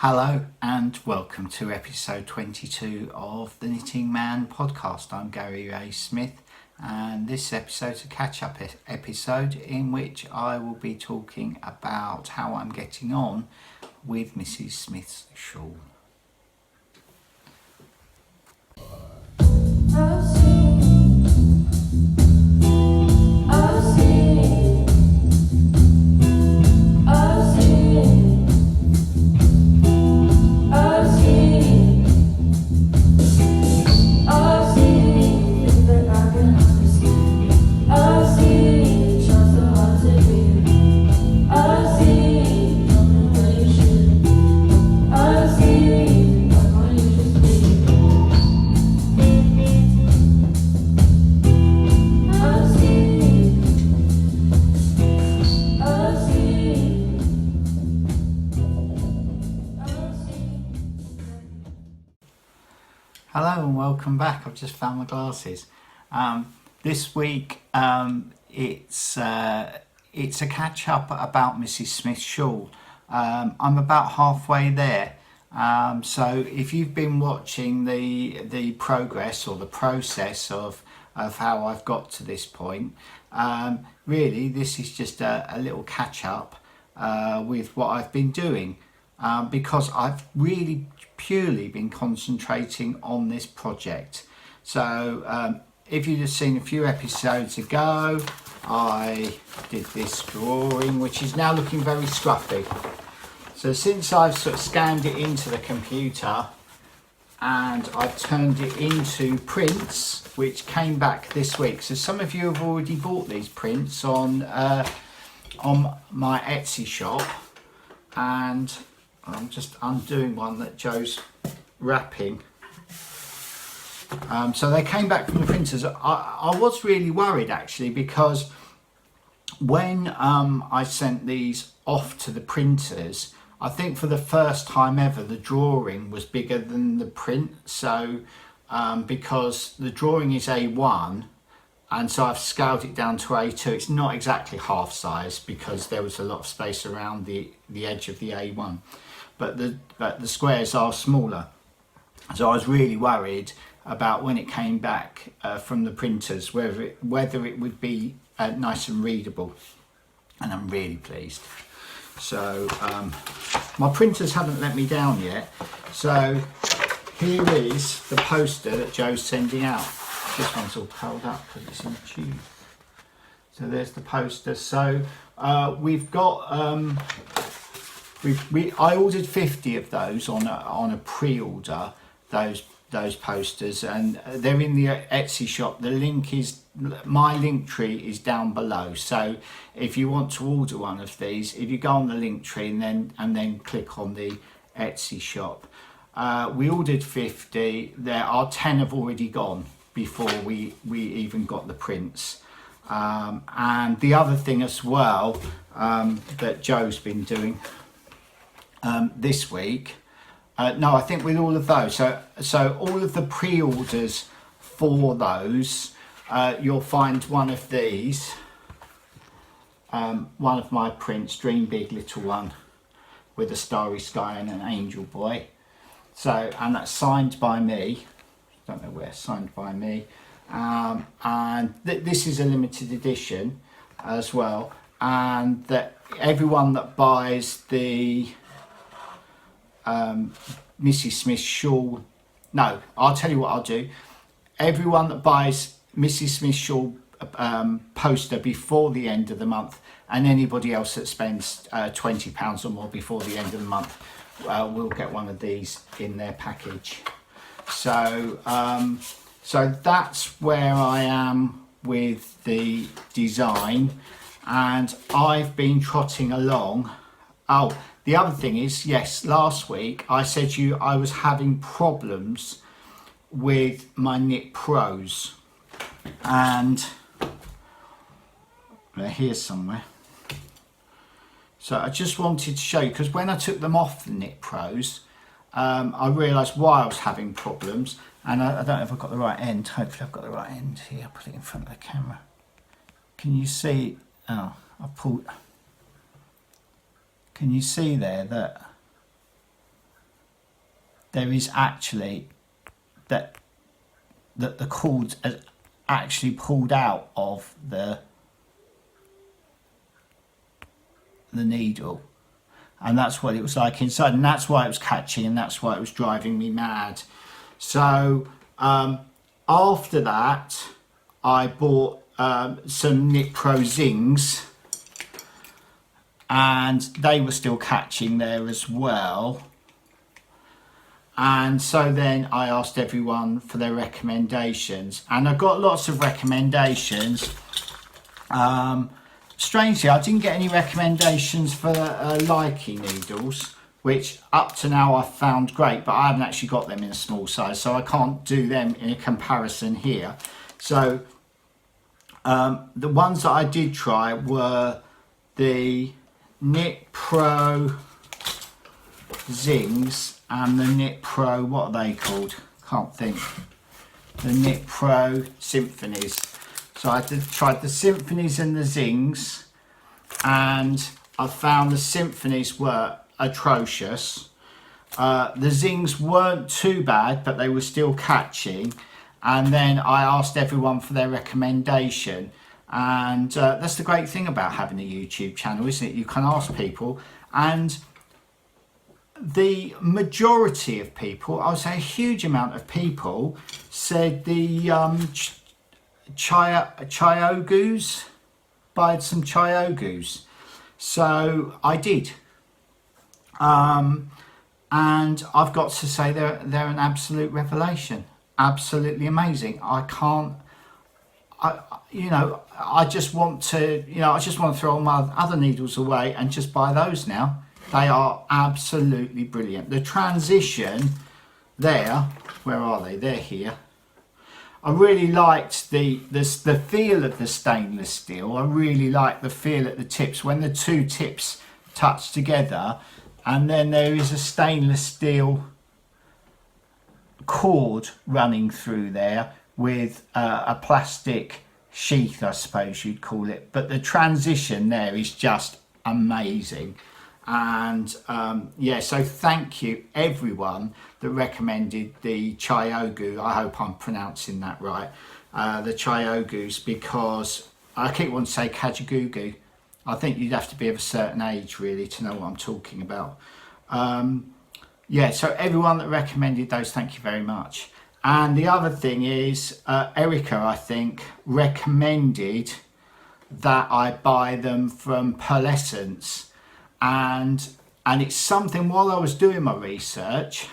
Hello and welcome to episode 22 of the Knitting Man podcast. I'm Gary Ray Smith and this episode's a catch-up episode in which I will be talking about how I'm getting on with Mrs. Smith's shawl. Hello and welcome back. I've just found my glasses. This week it's a catch up about Mrs. Smith's shawl. I'm about halfway there. So if you've been watching the progress or the process of how I've got to this point, really this is just a little catch up with what I've been doing, because I've really purely been concentrating on this project. So if you'd have seen a few episodes ago, I did this drawing which is now looking very scruffy. So since I've sort of scanned it into the computer and I've turned it into prints which came back this week. So some of you have already bought these prints on my Etsy shop, and I'm just undoing one that Joe's wrapping. So they came back from the printers. I was really worried actually, because when I sent these off to the printers, I think for the first time ever the drawing was bigger than the print. So because the drawing is A1 and so I've scaled it down to A2. It's not exactly half size because there was a lot of space around the edge of the A1. But the squares are smaller. So I was really worried about when it came back from the printers whether it would be nice and readable, and I'm really pleased. So my printers haven't let me down yet. So here is the poster that Joe's sending out. This one's all curled up because it's in the tube. So there's the poster. So we've got I ordered 50 of those on a pre-order, those posters, and they're in the Etsy shop. My link tree is down below. So if you want to order one of these, if you go on the link tree and then click on the Etsy shop, we ordered 50. There are 10 have already gone before we even got the prints. And the other thing as well that Joe's been doing this week, no, I think with all of those, so all of the pre-orders for those, you'll find one of these, one of my prints, Dream Big Little One, with a starry sky and an angel boy. So, and that's signed by me. Don't know where, signed by me. And this is a limited edition as well, and that everyone that buys the Mrs. Smith's shawl, no, I'll tell you what I'll do. Everyone that buys Mrs. Smith's shawl poster before the end of the month, and anybody else that spends £20 or more before the end of the month, will get one of these in their package. So so that's where I am with the design, and I've been trotting along. Oh, the other thing is, yes, last week I said to you I was having problems with my KnitPros, and they're here somewhere. So I just wanted to show you, because when I took them off the KnitPros, I realised why I was having problems, and I don't know if I've got the right end. Hopefully I've got the right end here. I'll put it in front of the camera. Can you see? Oh, I've pulled. Can you see there that there is actually that the cord has actually pulled out of the needle, and that's what it was like inside, and that's why it was catching, and that's why it was driving me mad. So after that I bought some KnitPro zings, and they were still catching there as well. And so then I asked everyone for their recommendations, and I got lots of recommendations. Strangely, I didn't get any recommendations for Likey needles, which up to now I've found great, but I haven't actually got them in a small size, so I can't do them in a comparison here. So the ones that I did try were the KnitPro Zings and the KnitPro, what are they called? Can't think. The KnitPro Symphonies. So I tried the Symphonies and the Zings, and I found the Symphonies were atrocious. The Zings weren't too bad, but they were still catching. And then I asked everyone for their recommendation, and that's the great thing about having a YouTube channel, isn't it? You can ask people, and the majority of people, I would say a huge amount of people, said the ChiaoGoos, buy some ChiaoGoos. So I did, and I've got to say they're an absolute revelation, absolutely amazing. I just want to throw all my other needles away and just buy those now. They are absolutely brilliant. The transition there, where are they? They're here. I really liked the feel of the stainless steel. I really like the feel at the tips when the two tips touch together, and then there is a stainless steel cord running through there with a plastic sheath, I suppose you'd call it. But the transition there is just amazing. And yeah, so thank you everyone that recommended the ChiaoGoo. I hope I'm pronouncing that right, the ChiaoGoos, because I keep wanting to say ChiaoGoo. I think you'd have to be of a certain age really to know what I'm talking about. Yeah, so everyone that recommended those, thank you very much. And the other thing is Erica, I think, recommended that I buy them from Pearlessence. And it's something, while I was doing my research,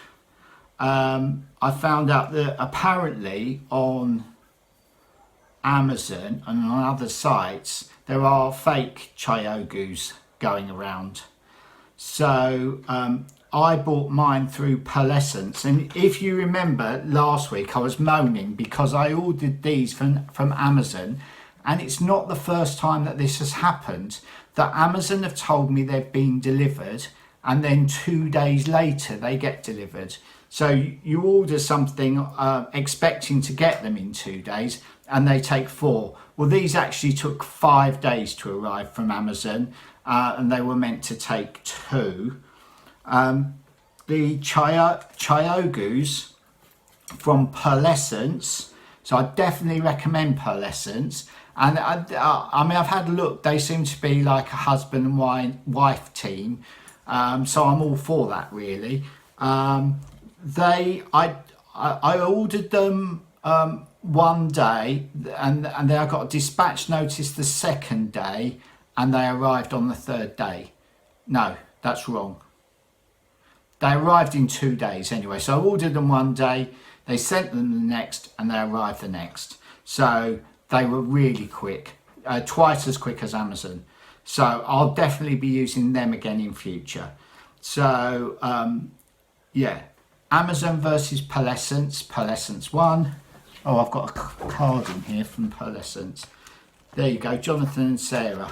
I found out that apparently on Amazon and on other sites there are fake ChiaoGoos going around. So I bought mine through Pearlessence, and if you remember last week I was moaning because I ordered these from Amazon, and it's not the first time that this has happened. That Amazon have told me they've been delivered, and then 2 days later they get delivered. So you order something expecting to get them in 2 days, and they take 4. Well, these actually took 5 days to arrive from Amazon, and they were meant to take 2. The ChiaoGoos from Pearlessence, so I definitely recommend Pearlessence. And I mean, I've had a look, they seem to be like a husband and wife team, so I'm all for that really. I ordered them one day, and then I got a dispatch notice the second day, and they arrived on the third day. No, that's wrong. They arrived in 2 days anyway. So I ordered them one day, they sent them the next, and they arrived the next. So they were really quick, twice as quick as Amazon. So I'll definitely be using them again in future. So yeah, Amazon versus Pearlessence, Pearlessence won. Oh, I've got a card in here from Pearlessence. There you go, Jonathan and Sarah.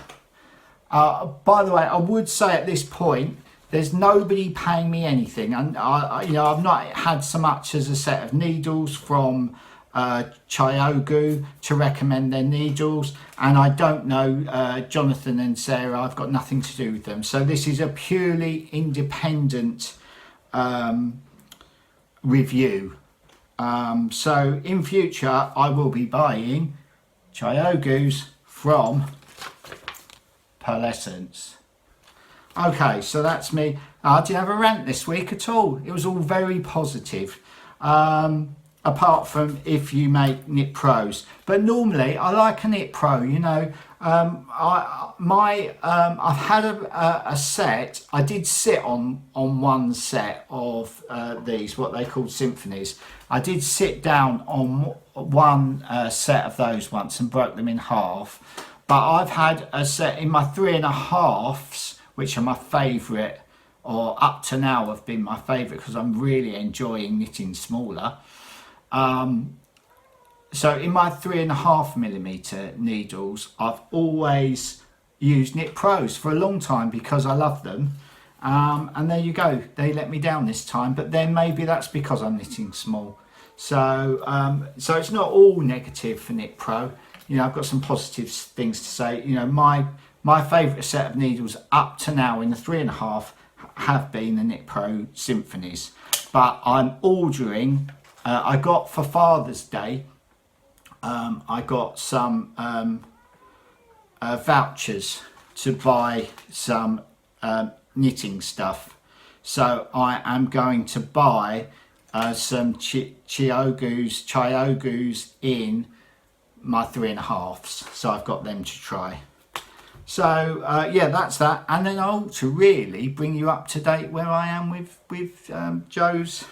By the way, I would say at this point, there's nobody paying me anything, and I've not had so much as a set of needles from ChiaoGoo to recommend their needles, and I don't know Jonathan and Sarah. I've got nothing to do with them. So this is a purely independent review. So in future I will be buying ChiaoGoos from Pearlescence. Okay, so that's me. I didn't have a rant this week at all. It was all very positive. Apart from if you make KnitPros, but normally I like a KnitPro. You know, I've had a set. I did sit on one set of these, what they called symphonies. I did sit down on one set of those once and broke them in half. But I've had a set in my 3.5s, which are my favourite, or up to now have been my favourite because I'm really enjoying knitting smaller. So in my 3.5mm needles, I've always used KnitPros for a long time because I love them. And there you go, they let me down this time, but then maybe that's because I'm knitting small. So it's not all negative for KnitPro. You know, I've got some positive things to say. You know, my favourite set of needles up to now in the 3.5 have been the KnitPro Symphonies, but I'm ordering. I got for Father's Day. I got some vouchers to buy some knitting stuff, so I am going to buy some ChiaoGoos in my 3.5s, so I've got them to try. So yeah, that's that, and then I ought to really bring you up to date where I am with Joe's.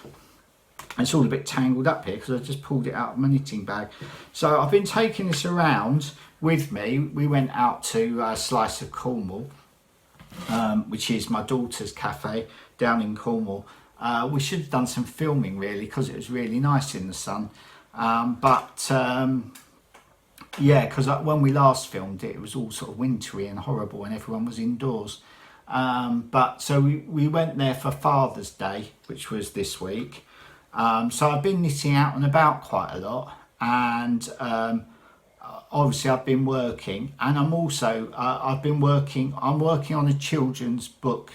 It's all a bit tangled up here because I just pulled it out of my knitting bag. So I've been taking this around with me. We went out to Slice of Cornwall, which is my daughter's cafe down in Cornwall. We should have done some filming really because it was really nice in the sun. Yeah, because when we last filmed it, it was all sort of wintry and horrible and everyone was indoors. So we went there for Father's Day, which was this week. So I've been knitting out and about quite a lot, and obviously I've been working, and I'm also I'm working on a children's book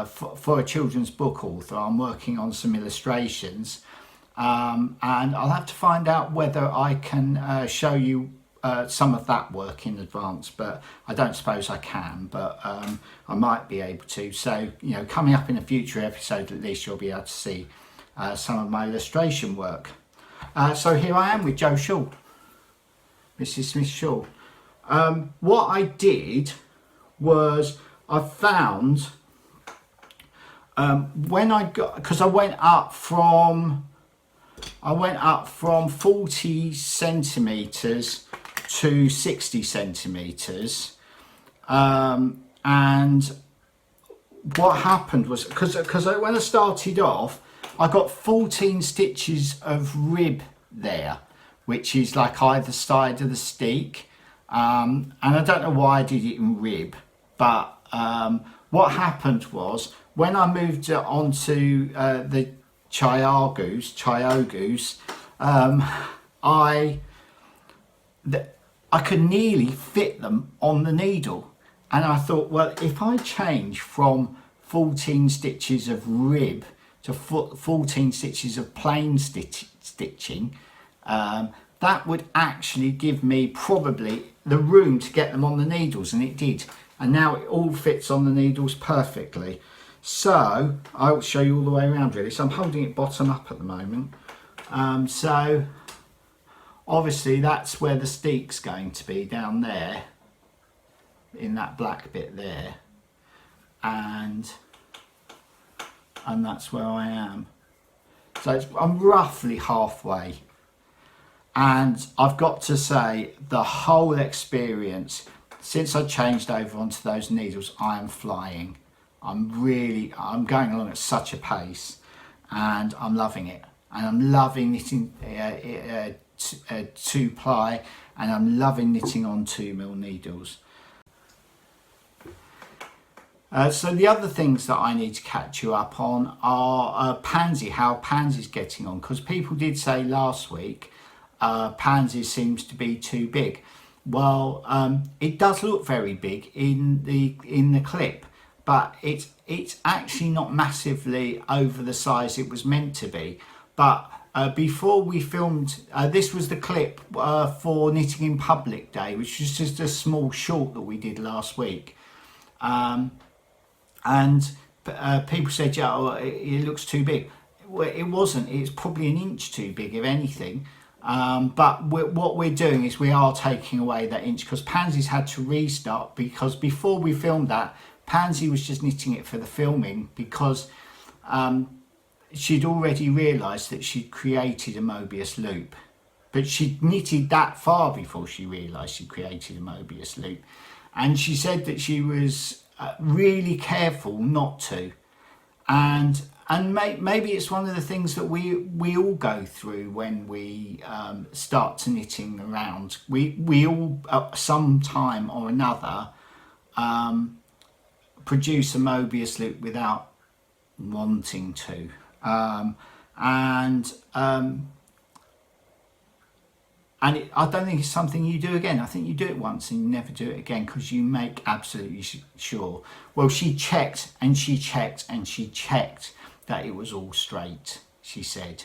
for a children's book author. I'm working on some illustrations, and I'll have to find out whether I can show you some of that work in advance, but I don't suppose I can, but I might be able to. So, you know, coming up in a future episode, at least you'll be able to see some of my illustration work. So here I am with Joe Shawl, Mrs. Smith Shawl. What I did was I found when I got, because I went up from 40 centimeters to 60 centimeters, and what happened was because when I started off, I got 14 stitches of rib there, which is like either side of the steek, and I don't know why I did it in rib, but what happened was when I moved on to the ChiaoGoos, I could nearly fit them on the needle, and I thought, well, if I change from 14 stitches of rib to 14 stitches of plain stitching, that would actually give me probably the room to get them on the needles, and it did, and now it all fits on the needles perfectly. So I'll show you all the way around really. So I'm holding it bottom up at the moment. So obviously that's where the steek's going to be, down there in that black bit there, and that's where I am. So I'm roughly halfway, and I've got to say the whole experience since I changed over onto those needles, I am flying. I'm going along at such a pace, and I'm loving it, and I'm loving knitting 2-ply, and I'm loving knitting on 2mm needles. So the other things that I need to catch you up on are Pansy, how Pansy's getting on, because people did say last week Pansy seems to be too big. Well, it does look very big in the clip, but it's actually not massively over the size it was meant to be. But before we filmed, this was the clip for Knitting in Public Day, which was just a small short that we did last week. And people said, yeah, oh, it looks too big. Well, it wasn't. It's probably an inch too big, if anything. But what we're doing is we are taking away that inch, because Pansy's had to restart, because before we filmed that, Pansy was just knitting it for the filming, because she'd already realised that she'd created a Mobius loop. But she'd knitted that far before she realised she'd created a Mobius loop. And she said that she was really careful not to. And maybe it's one of the things that we all go through when we start to knitting around. We all, at some time or another, produce a Mobius loop without wanting to. I don't think it's something you do again. I think you do it once and you never do it again, because you make absolutely sure. Well, she checked and she checked and she checked that it was all straight, she said.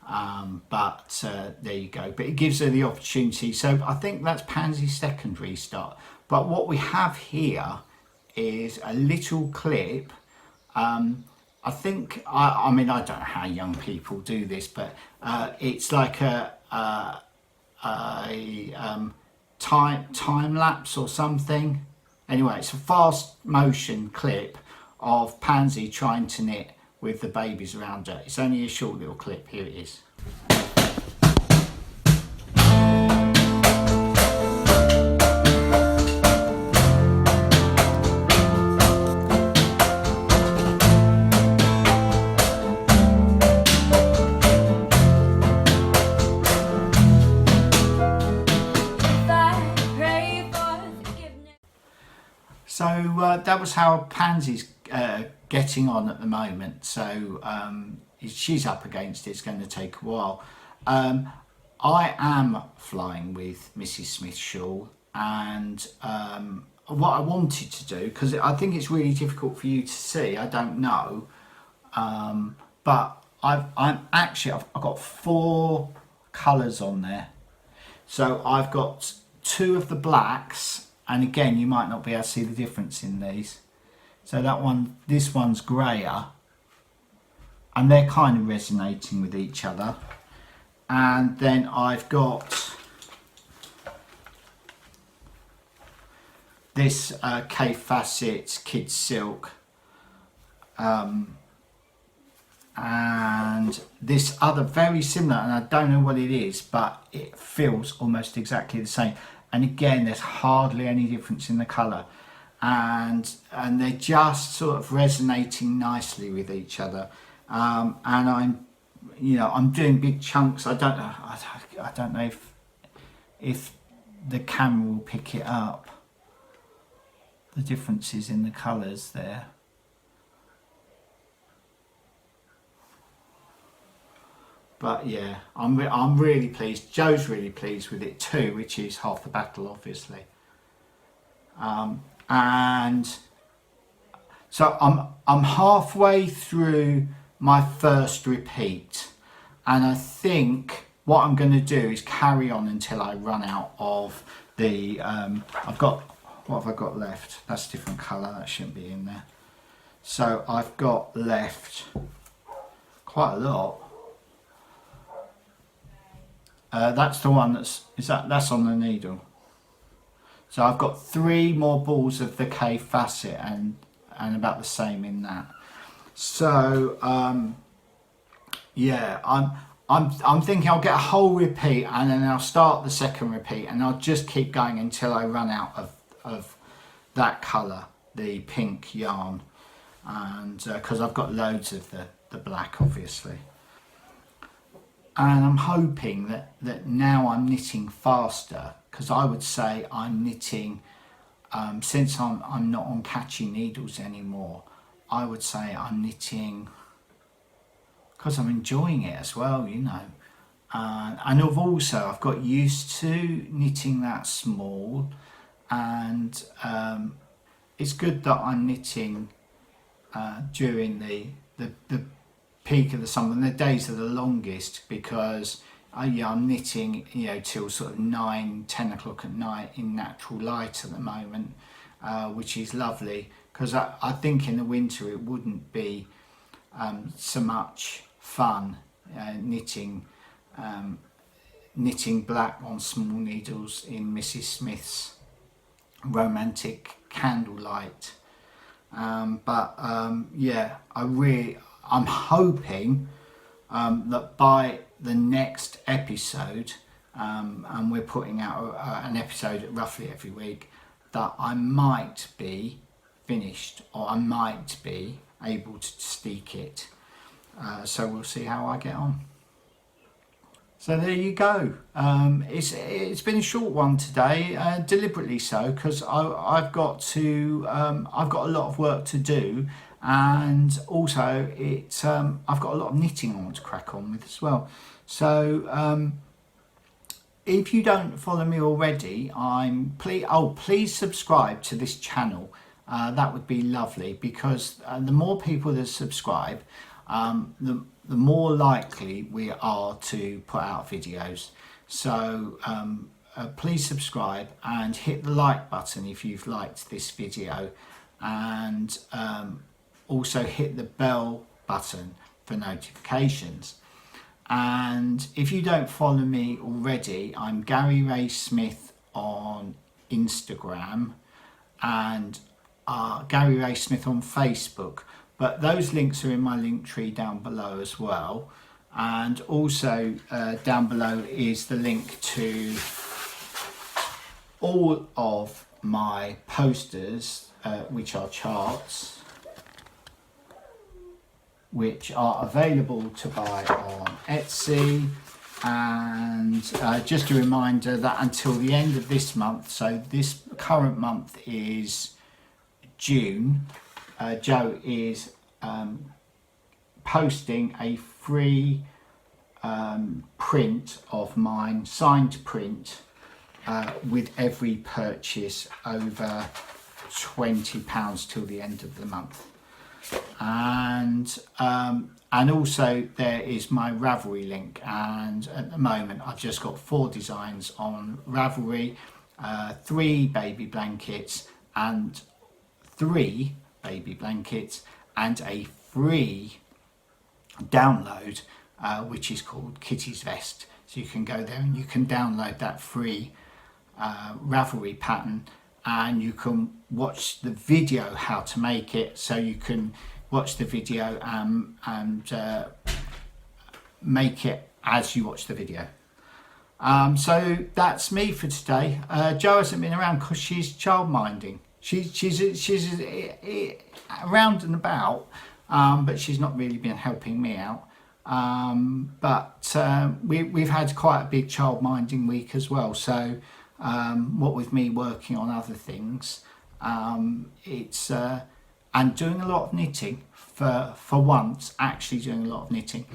But there you go. But it gives her the opportunity. So I think that's Pansy's second restart. But what we have here is a little clip. I think, I mean, I don't know how young people do this, but it's like a time lapse or something. Anyway, it's a fast motion clip of Pansy trying to knit with the babies around her. It's only a short little clip. Here it is. So that was how Pansy's getting on at the moment. So she's up against it. It's going to take a while. I am flying with Mrs. Smith's shawl, and what I wanted to do, because I think it's really difficult for you to see, I don't know, but I've got 4 colours on there. So I've got 2 of the blacks. And again, you might not be able to see the difference in these. So this one's grayer, and they're kind of resonating with each other. And then I've got this K Facet Kid Silk, and this other very similar, and I don't know what it is, but it feels almost exactly the same. And again, there's hardly any difference in the colour, and they're just sort of resonating nicely with each other. And I'm doing big chunks. I don't know if the camera will pick it up, the differences in the colours there. But yeah, I'm really pleased. Joe's really pleased with it too, which is half the battle, obviously. And so I'm halfway through my first repeat, and I think what I'm going to do is carry on until I run out of the. What have I got left? That's a different colour. That shouldn't be in there. So I've got left quite a lot. That's the one that's on the needle. So I've got 3 more balls of the K Facet and about the same in that. So yeah, I'm thinking I'll get a whole repeat, and then I'll start the second repeat, and I'll just keep going until I run out of that colour, the pink yarn, and because I've got loads of the black, obviously. And I'm hoping that now I'm knitting faster, because I would say I'm knitting, since I'm not on catchy needles anymore, I would say I'm knitting, because I'm enjoying it as well, you know. And I've got used to knitting that small, and it's good that I'm knitting during the peak of the summer, and the days are the longest because I'm knitting till sort of 9-10 o'clock at night in natural light at the moment, which is lovely, because I think in the winter it wouldn't be so much fun knitting black on small needles in Mrs. Smith's romantic candlelight. Yeah, I'm hoping that by the next episode, and we're putting out an episode roughly every week, that I might be finished, or I might be able to steek it. So we'll see how I get on. So there you go. It's been a short one today, deliberately so, because I've got a lot of work to do, and also I've got a lot of knitting I want to crack on with as well. So if you don't follow me already, please subscribe to this channel. That would be lovely, because the more people that subscribe, the more likely we are to put out videos. So please subscribe and hit the like button if you've liked this video, and also hit the bell button for notifications. And if you don't follow me already, I'm Gary Ray Smith on Instagram and Gary Ray Smith on Facebook. But those links are in my link tree down below as well. And also down below is the link to all of my posters, which are charts, which are available to buy on Etsy. And just a reminder that until the end of this month, so this current month is June, Joe is posting a free print of mine, signed print, with every purchase over £20 till the end of the month. And also there is my Ravelry link, and at the moment I've just got 4 designs on Ravelry, 3 baby blankets and 3 baby blankets, and a free download which is called Kitty's Vest. So you can go there and you can download that free Ravelry pattern, and you can watch the video how to make it. So you can watch the video and make it as you watch the video. So that's me for today. Jo hasn't been around because she's childminding. She's around and about, but she's not really been helping me out. We've had quite a big childminding week as well. So what with me working on other things, it's and doing a lot of knitting for once, actually doing a lot of knitting.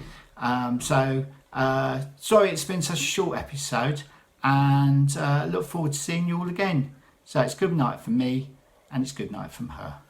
Sorry it's been such a short episode, and look forward to seeing you all again. So it's good night from me, and it's good night from her.